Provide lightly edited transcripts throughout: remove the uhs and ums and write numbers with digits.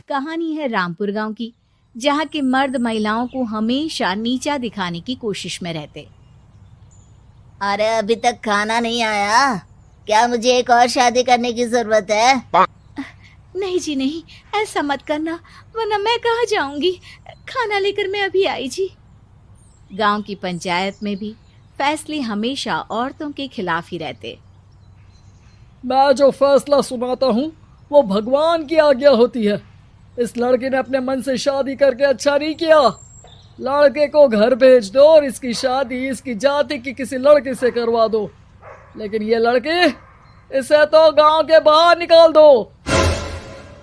कहानी है रामपुर गांव की, जहां के मर्द महिलाओं को हमेशा नीचा दिखाने की कोशिश में रहते। अरे अभी तक खाना नहीं आया, क्या मुझे एक और शादी करने की जरूरत है? नहीं जी नहीं, ऐसा मत करना, वरना मैं कहाँ जाऊंगी। खाना लेकर मैं अभी आई जी। गांव की पंचायत में भी फैसले हमेशा औरतों के खिलाफ ही रहते। मैं जो फैसला सुनाता हूँ वो भगवान की आज्ञा होती है। इस लड़के ने अपने मन से शादी करके अच्छा नहीं किया। लड़के को घर भेज दो और इसकी शादी इसकी जाति की किसी लड़के से करवा दो, लेकिन ये लड़की, इसे तो गांव के बाहर निकाल दो।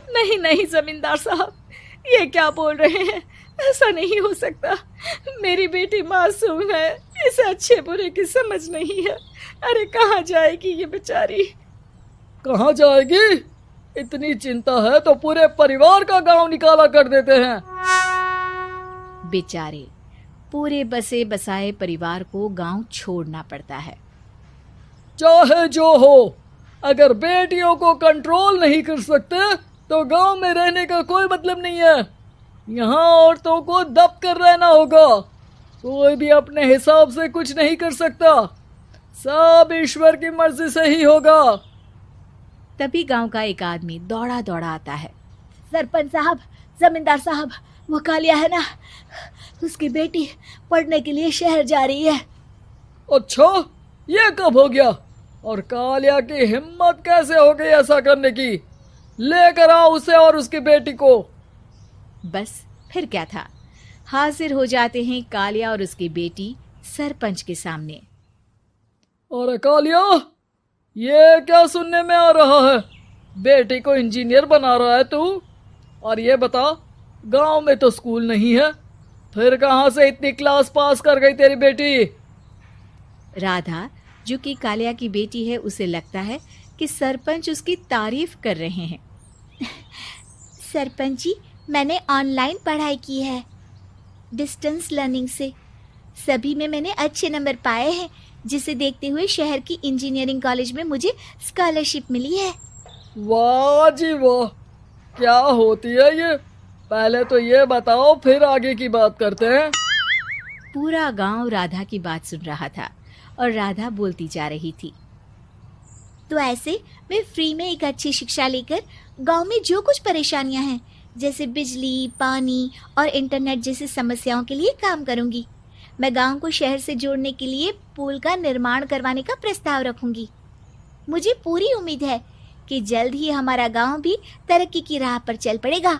नहीं नहीं जमींदार साहब, ये क्या बोल रहे हैं? ऐसा नहीं हो सकता। मेरी बेटी मासूम है, इसे अच्छे बुरे की समझ नहीं है। अरे कहाँ जाएगी ये बेचारी? कहाँ जाएगी? इतनी चिंता है तो पूरे परिवार का गांव निकाला कर देते हैं। बेचारे पूरे बसे बसाए परिवार को गांव छोड़ना पड़ता है। चाहे जो हो, अगर बेटियों को कंट्रोल नहीं कर सकते तो गांव में रहने का कोई मतलब नहीं है। यहाँ औरतों को दब कर रहना होगा। कोई भी अपने हिसाब से कुछ नहीं कर सकता, सब ईश्वर की मर्जी से ही होगा। तभी गांव का एक आदमी दौड़ा दौड़ा आता है। सरपंच साहब, जमींदार साहब, वो कालिया है ना, उसकी बेटी पढ़ने के लिए शहर जा रही है। अच्छा, ये कब हो गया? और कालिया की हिम्मत कैसे हो गई ऐसा करने की? लेकर आओ उसे और उसकी बेटी को। बस फिर क्या था, हाजिर हो जाते हैं कालिया और उसकी बेटी सरपंच के सामने। अरे कालिया, ये क्या सुनने में आ रहा है? बेटी को इंजीनियर बना रहा है तू? और ये बता, गांव में तो स्कूल नहीं है, फिर कहां से इतनी क्लास पास कर गई तेरी बेटी? राधा, जो कि कालिया की बेटी है, उसे लगता है कि सरपंच उसकी तारीफ कर रहे हैं। सरपंच जी, मैंने ऑनलाइन पढ़ाई की है, डिस्टेंस लर्निंग से। सभी में मैंने अच्छे नंबर पाए हैं, जिसे देखते हुए शहर की इंजीनियरिंग कॉलेज में मुझे स्कॉलरशिप मिली है। वाह जी वाह, क्या होती है ये? पहले तो ये बताओ, फिर आगे की बात करते हैं। पूरा गांव राधा की बात सुन रहा था और राधा बोलती जा रही थी। तो ऐसे मैं फ्री में एक अच्छी शिक्षा लेकर गांव में जो कुछ परेशानियां हैं, जैसे बिजली, पानी और इंटरनेट जैसी समस्याओं के लिए काम करूंगी। मैं गांव को शहर से जोड़ने के लिए पुल का निर्माण करवाने का प्रस्ताव रखूंगी। मुझे पूरी उम्मीद है कि जल्द ही हमारा गांव भी तरक्की की राह पर चल पड़ेगा।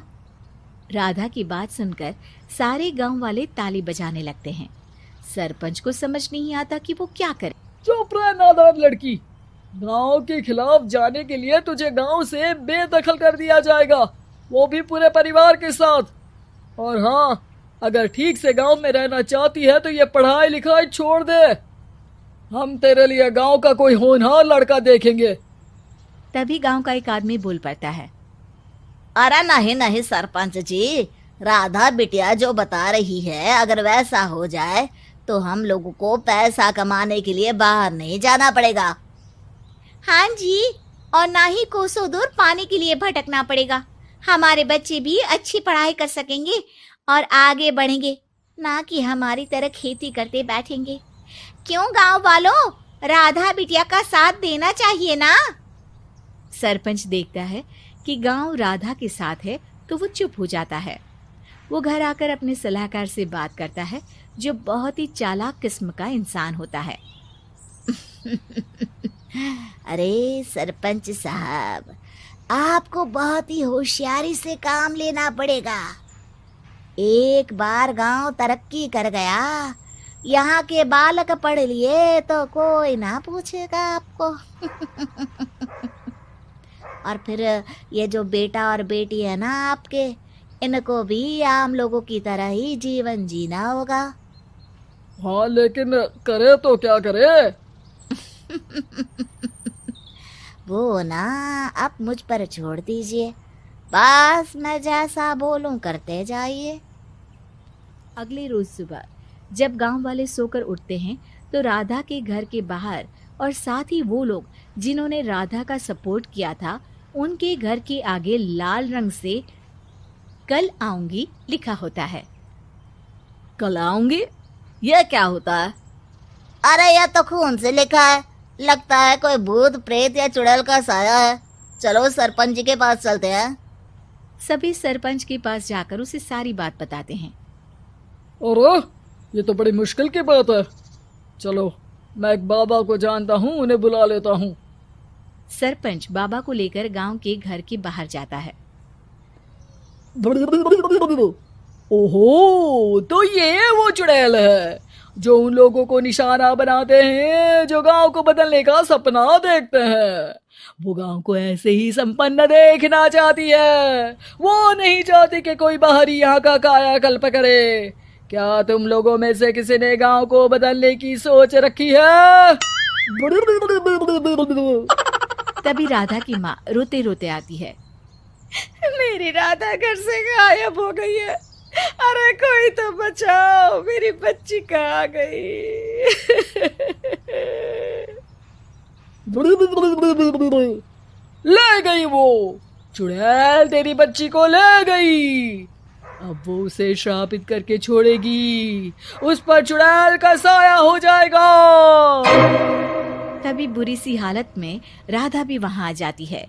राधा की बात सुनकर सारे गांव वाले ताली बजाने लगते हैं। सरपंच को समझ नहीं आता कि वो क्या करे। चुप रह नादान लड़की, गांव के खिलाफ जाने के लिए तुझे गांव से बेदखल कर दिया जाएगा, वो भी पूरे परिवार के साथ। और हाँ, अगर ठीक से गांव में रहना चाहती है तो ये पढ़ाई लिखाई छोड़ दे। हम तेरे लिए गांव का कोई होनहार लड़का देखेंगे। तभी गांव का एक आदमी बोल पड़ता है। अरे नहीं नहीं सरपंच जी, राधा बिटिया जो बता रही है, अगर वैसा हो जाए तो हम लोगों को पैसा कमाने के लिए बाहर नहीं जाना पड़ेगा। हाँ जी, और ना ही कोसों दूर पानी के लिए भटकना पड़ेगा। हमारे बच्चे भी अच्छी पढ़ाई कर सकेंगे और आगे बढ़ेंगे, ना कि हमारी तरह खेती करते बैठेंगे। क्यों गांव वालों, राधा बिटिया का साथ देना चाहिए ना। सरपंच देखता है कि गांव राधा के साथ है तो वो चुप हो जाता है। वो घर आकर अपने सलाहकार से बात करता है, जो बहुत ही चालाक किस्म का इंसान होता है। अरे सरपंच साहब, आपको बहुत ही होशियारी से काम लेना पड़ेगा। एक बार गांव तरक्की कर गया, यहाँ के बालक पढ़ लिए तो कोई ना पूछेगा आपको। और फिर ये जो बेटा और बेटी है ना आपके, इनको भी आम लोगों की तरह ही जीवन जीना होगा। हाँ, लेकिन करे तो क्या करे? वो ना आप मुझ पर छोड़ दीजिए, बस मैं जैसा बोलूं करते जाइए। अगले रोज सुबह जब गांव वाले सोकर उठते हैं तो राधा के घर के बाहर और साथ ही वो लोग जिन्होंने राधा का सपोर्ट किया था, उनके घर के आगे लाल रंग से कल आऊंगी लिखा होता है। कल आऊंगी, यह क्या होता है? अरे यह तो खून से लिखा है, लगता है कोई भूत प्रेत या चुड़ैल का साया है। चलो सरपंच जी के पास चलते हैं। सभी सरपंच के पास जाकर उसे सारी बात बताते हैं। अरे ये तो बड़ी मुश्किल की बात है। चलो मैं एक बाबा को जानता हूँ, उन्हें बुला लेता हूँ। सरपंच बाबा को लेकर गांव के घर के बाहर जाता है। ओहो, तो ये वो चुड़ैल है जो उन लोगों को निशाना बनाते हैं जो गांव को बदलने का सपना देखते हैं। वो गांव को ऐसे ही संपन्न देखना चाहती है, वो नहीं चाहती कि कोई बाहरी यहाँ का कायाकल्प करे। क्या तुम लोगों में से किसी ने गांव को बदलने की सोच रखी है? तभी राधा की माँ रोते रोते आती है। मेरी राधा घर से गायब हो गई है। अरे कोई तो बचाओ, मेरी बच्ची कहाँ गई? ले गई वो चुड़ैल, तेरी बच्ची को ले गई। अब वो उसे श्रापित करके छोड़ेगी, उस पर चुड़ैल का साया हो जाएगा। तभी बुरी सी हालत में राधा भी वहां आ जाती है।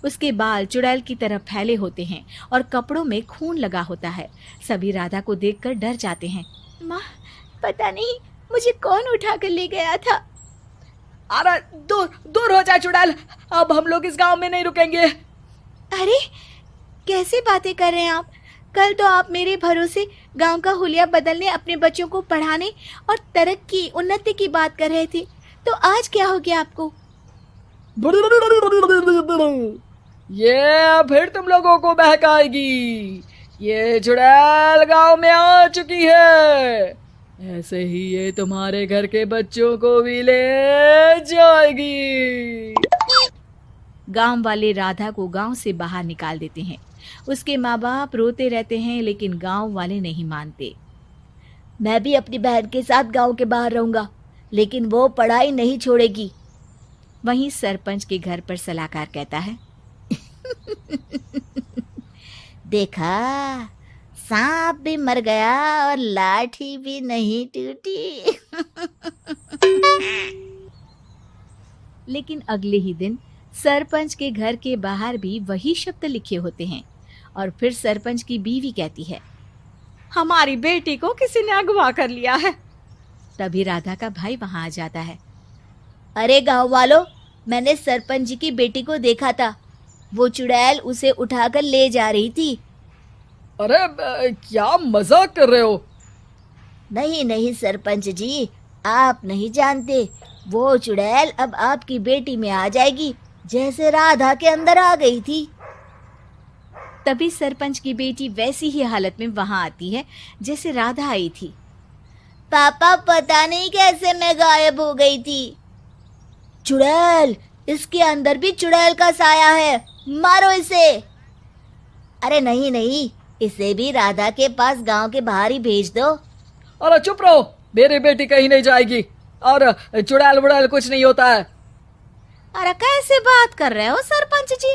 उसके बाल चुड़ैल की तरह फैले होते हैं और कपड़ों में खून लगा होता है। सभी राधा को देखकर डर जाते हैं। माँ, पता नहीं मुझे कौन उठा कर ले गया था। अरे दूर दूर हो जा चुड़ैल, अब हम लोग इस गांव में नहीं रुकेंगे। अरे कैसे बातें कर रहे हैं आप? कल तो आप मेरे भरोसे गांव का हुलिया बदलने, अपने बच्चों को पढ़ाने और तरक्की उन्नति की बात कर रहे थे, तो आज क्या हो गया आपको? ये फिर तुम लोगों को बहकाएगी। ये चुड़ैल गांव में आ चुकी है, ऐसे ही ये तुम्हारे घर के बच्चों को भी ले जाएगी। गांव वाले राधा को गांव से बाहर निकाल देते हैं। उसके माँ बाप रोते रहते हैं, लेकिन गांव वाले नहीं मानते। मैं भी अपनी बहन के साथ गांव के बाहर रहूंगा, लेकिन वो पढ़ाई नहीं छोड़ेगी। वहीं सरपंच के घर पर सलाहकार कहता है। देखा, सांप भी मर गया और लाठी भी नहीं टूटी। लेकिन अगले ही दिन सरपंच के घर के बाहर भी वही शब्द लिखे होते हैं। और फिर सरपंच की बीवी कहती है, हमारी बेटी को किसी ने अगवा कर लिया है। तभी राधा का भाई वहां आ जाता है। अरे गांव वालों, मैंने सरपंच जी की बेटी को देखा था। वो चुड़ैल उसे उठाकर ले जा रही थी। अरे क्या मजाक कर रहे हो? नहीं नहीं सरपंच जी, आप नहीं जानते। वो चुड़ैल अब आपकी बेटी में आ जाएगी, जैसे राधा के अंदर आ गई थी। तभी सरपंच की बेटी वैसी ही हालत में वहां आती है जैसे राधा आई थी। पापा, पता नहीं कैसे मैं गायब हो गई थी। चुड़ैल, इसके अंदर भी चुड़ैल का साया है, मारो इसे। अरे नहीं नहीं, इसे भी राधा के पास गांव के बाहर ही भेज दो। अरे चुप रहो, मेरी बेटी कहीं नहीं जाएगी और चुड़ैल वुड़ैल कुछ नहीं होता है। अरे कैसे बात कर रहे हो सरपंच जी?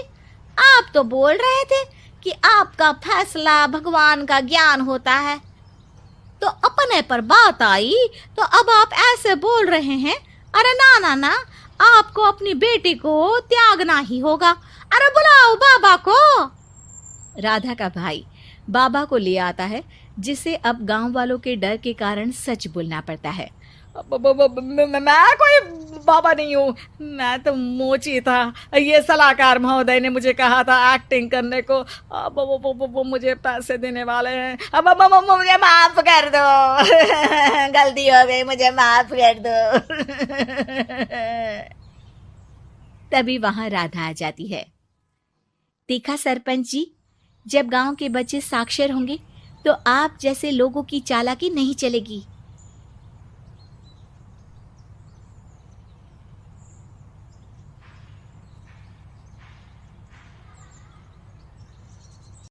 आप तो बोल रहे थे कि आपका फैसला भगवान का ज्ञान होता है, तो अपने पर बात आई तो अब आप ऐसे बोल रहे हैं। अरे ना ना ना, आपको अपनी बेटी को त्यागना ही होगा। अरे बुलाओ बाबा को। राधा का भाई बाबा को ले आता है, जिसे अब गांव वालों के डर के कारण सच बोलना पड़ता है। मैं कोई बाबा नहीं हूँ, मैं तो मोची था। ये सलाहकार महोदय ने मुझे कहा था एक्टिंग करने को। अब वो मुझे पैसे देने वाले हैं। अब मुझे माफ कर दो। गलती हो गई, मुझे माफ कर दो। तभी वहां राधा आ जाती है। देखा सरपंच जी, जब गांव के बच्चे साक्षर होंगे तो आप जैसे लोगों की चालाकी नहीं चलेगी।